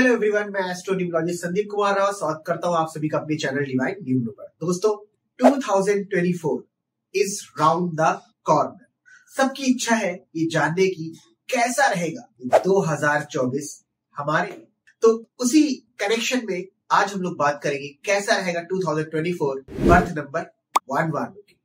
Hello everyone, मैं एस्ट्रोन्यूमरोलॉजिस्ट संदीप कुमार राव स्वागत करता हूं आप सभी का अपने चैनल डिवाइन न्यूमरो पर। दोस्तों 2024 इज राउंड द कॉर्नर। सबकी इच्छा है ये जानने की कैसा रहेगा 2024 हमारे लिए। तो उसी कनेक्शन में आज हम लोग बात करेंगे कैसा रहेगा 2024 बर्थ नंबर 1 वालों की।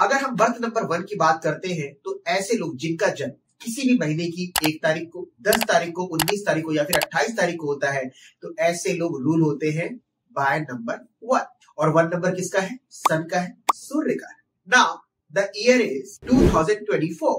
अगर हम बर्थ नंबर 1 की बात करते हैं तो ऐसे लोग जिनका जन्म किसी भी महीने की 1 तारीख को, 10 तारीख को, 19 तारीख को या फिर 28 तारीख को होता है तो ऐसे लोग रूल होते हैं बाय नंबर 1। और 1 नंबर किसका है? सन का है, सूर्य का है। नाउ द ईयर इज 2024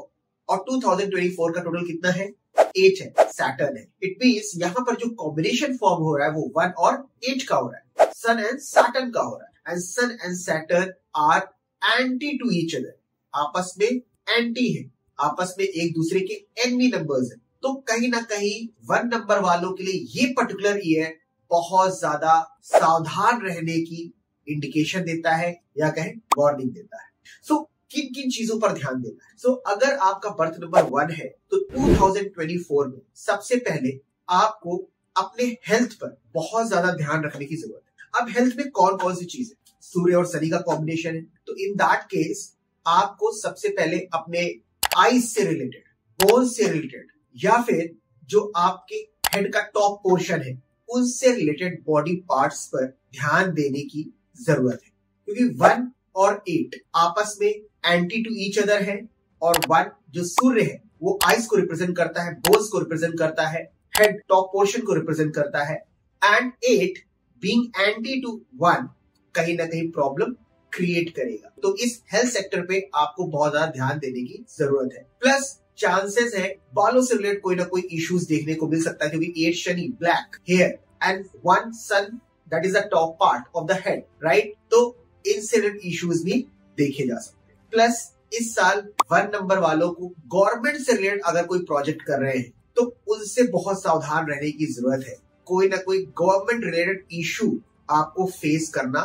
और 2024 का टोटल कितना है? 8 है, सैटर्न है। इट मींस यहाँ पर जो कॉम्बिनेशन फॉर्म हो रहा है वो 1 और 8 का हो रहा है, सन एंड सैटर्न का हो रहा है। And sun and Saturn are anti to each other, आपस में एंटी है, आपस में एक दूसरे के एनिमी नंबर्स हैं। तो कहीं ना कहीं 1 नंबर वालों के लिए ये पर्टिकुलर ईयर बहुत ज्यादा सावधान रहने की इंडिकेशन देता है या कहें वार्निंग देता है। सो किन किन चीजों पर ध्यान देना है? सो अगर आपका बर्थ नंबर 1 है तो 2024 में सबसे पहले आपको अपने हेल्थ पर बहुत ज्यादा ध्यान रखने की जरूरत है। अब हेल्थ में कौन कौन सी चीज है? सूर्य और शनि का कॉम्बिनेशन है, तो इन दैट केस आपको सबसे पहले अपने आईज से रिलेटेड, बोन से रिलेटेड या फिर जो आपके हेड का टॉप पोर्शन है उनसे रिलेटेड बॉडी पार्ट्स पर ध्यान देने की जरूरत है। क्योंकि 1 और 8 आपस में एंटी टू ईच अदर है और 1 जो सूर्य है वो आईज को रिप्रेजेंट करता है, बोन्स को रिप्रेजेंट करता है, हेड टॉप पोर्शन को रिप्रेजेंट करता है। एंड 8 बीइंग एंटी टू 1 कहीं ना कहीं प्रॉब्लम क्रिएट करेगा। तो इस हेल्थ सेक्टर पे आपको बहुत ज्यादा ध्यान देने की जरूरत है। प्लस चांसेस है बालों से रिलेटेड कोई ना कोई इश्यूज देखने को मिल सकता है, क्योंकि 8 Shani, black hair and 1 sun that is the top part of the head, right? तो इनसे रिलेटेड इश्यूज भी देखे जा सकते हैं। प्लस इस साल 1 नंबर वालों को गवर्नमेंट से रिलेटेड अगर कोई प्रोजेक्ट कर रहे हैं तो उनसे बहुत सावधान रहने की जरूरत है। कोई ना कोई गवर्नमेंट रिलेटेड इशू आपको फेस करना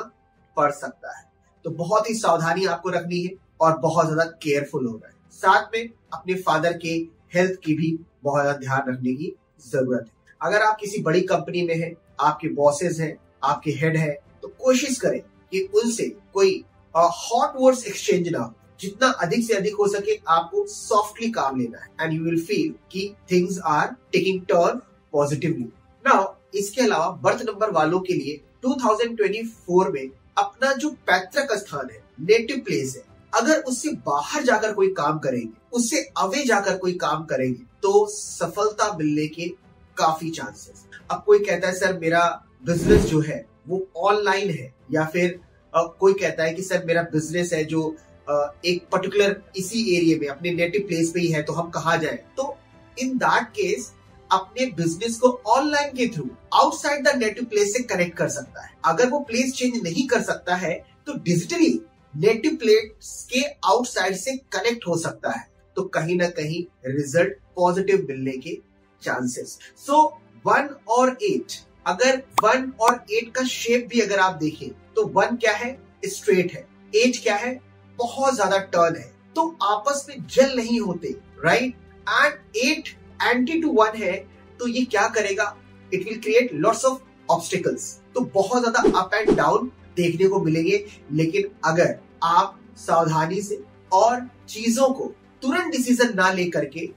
पड़ सकता है, तो बहुत ही सावधानी आपको रखनी है और बहुत ज्यादा केयरफुल होना है। साथ में अपने फादर के हेल्थ की भी बहुत ज्यादा ध्यान रखने की जरूरत है। अगर आप किसी बड़ी कंपनी में हैं, आपके बॉसेस हैं, आपके हेड है, तो कोशिश करें कि उनसे कोई हॉट वर्ड्स एक्सचेंज ना हो। जितना अधिक से अधिक हो सके आपको सॉफ्टली काम लेना है एंड यू विल फील कि things are taking turn positively. Now इसके अलावा बर्थ नंबर वालों के लिए 2024 में अपना जो पैतृक स्थान है, नेटिव प्लेस है, अगर उससे बाहर जाकर कोई काम करेंगे, उससे अवे जाकर कोई काम करेंगे तो सफलता मिलने के काफी चांसेस। अब कोई कहता है सर मेरा बिजनेस जो है वो ऑनलाइन है, या फिर कोई कहता है कि सर मेरा बिजनेस है जो एक पर्टिकुलर इसी एरिया में अपने नेटिव प्लेस पे ही है, तो हम कहाँ जाएं? तो इन दैट केस अपने बिजनेस को ऑनलाइन के through outside the native place से कनेक्ट कर सकता है। अगर वो प्लेस चेंज नहीं कर सकता है तो डिजिटली नेटिव प्लेस के आउटसाइड से कनेक्ट हो सकता है, तो कहीं ना कहीं रिजल्ट पॉजिटिव मिलने के चांसेस। सो 1 और 8, अगर 1 और 8 का शेप भी अगर आप देखें तो 1 क्या है? स्ट्रेट है, 8 क्या है? बहुत ज्यादा टर्न है, तो आपस में जेल नहीं होते, राइट? एंड 8 एंटी टू 1 है, तो ये क्या करेगा? It will create lots of obstacles, तो बहुत ज्यादा अप एंड डाउन देखने को मिलेंगे। लेकिन अगर आप सावधानी से और चीजों को तुरंत डिसीजन ना लेकर के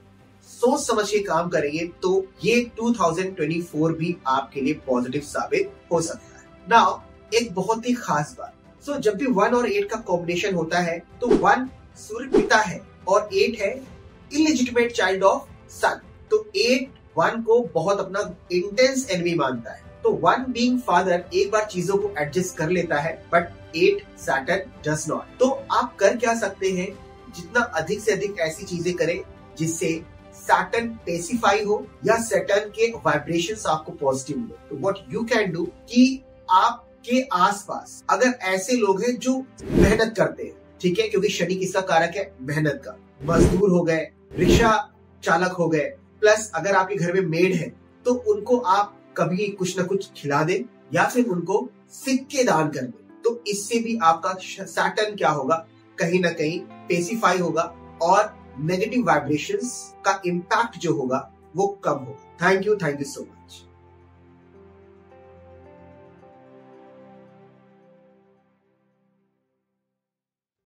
सोच समझ के काम करेंगे तो ये 2024 भी आपके लिए पॉजिटिव साबित हो सकता है। नाउ एक बहुत ही खास बात, सो जब भी 1 और 8 का कॉम्बिनेशन होता है तो 1 सूर्य पिता है और 8 है इलिजिटिमेट चाइल्ड ऑफ सन, तो 8 1 को बहुत अपना इंटेंस एनिमी मानता है। तो 1 बीइंग फादर एक बार चीजों को एडजस्ट कर लेता है, बट 8 सैटर्न डज नॉट। तो आप कर क्या सकते हैं? जितना अधिक से अधिक ऐसी चीजें करें जिससे सैटर्न पेसिफाई हो या सैटर्न के वाइब्रेशंस आपको पॉजिटिव मिले। तो व्हाट यू कैन डू कि आपके आसपास अगर ऐसे लोग हैं जो मेहनत करते हैं, ठीक है, क्योंकि शनि किसका कारक है? मेहनत का। मजदूर हो गए, रिक्शा चालक हो गए, प्लस अगर आपके घर में मेड है तो उनको आप कभी कुछ ना कुछ खिला दें या फिर उनको सिक्के दान कर दें, तो इससे भी आपका सैटर्न क्या होगा? कहीं ना कहीं पेसिफाई होगा और नेगेटिव वाइब्रेशंस का इम्पैक्ट जो होगा वो कम होगा। Thank you so much.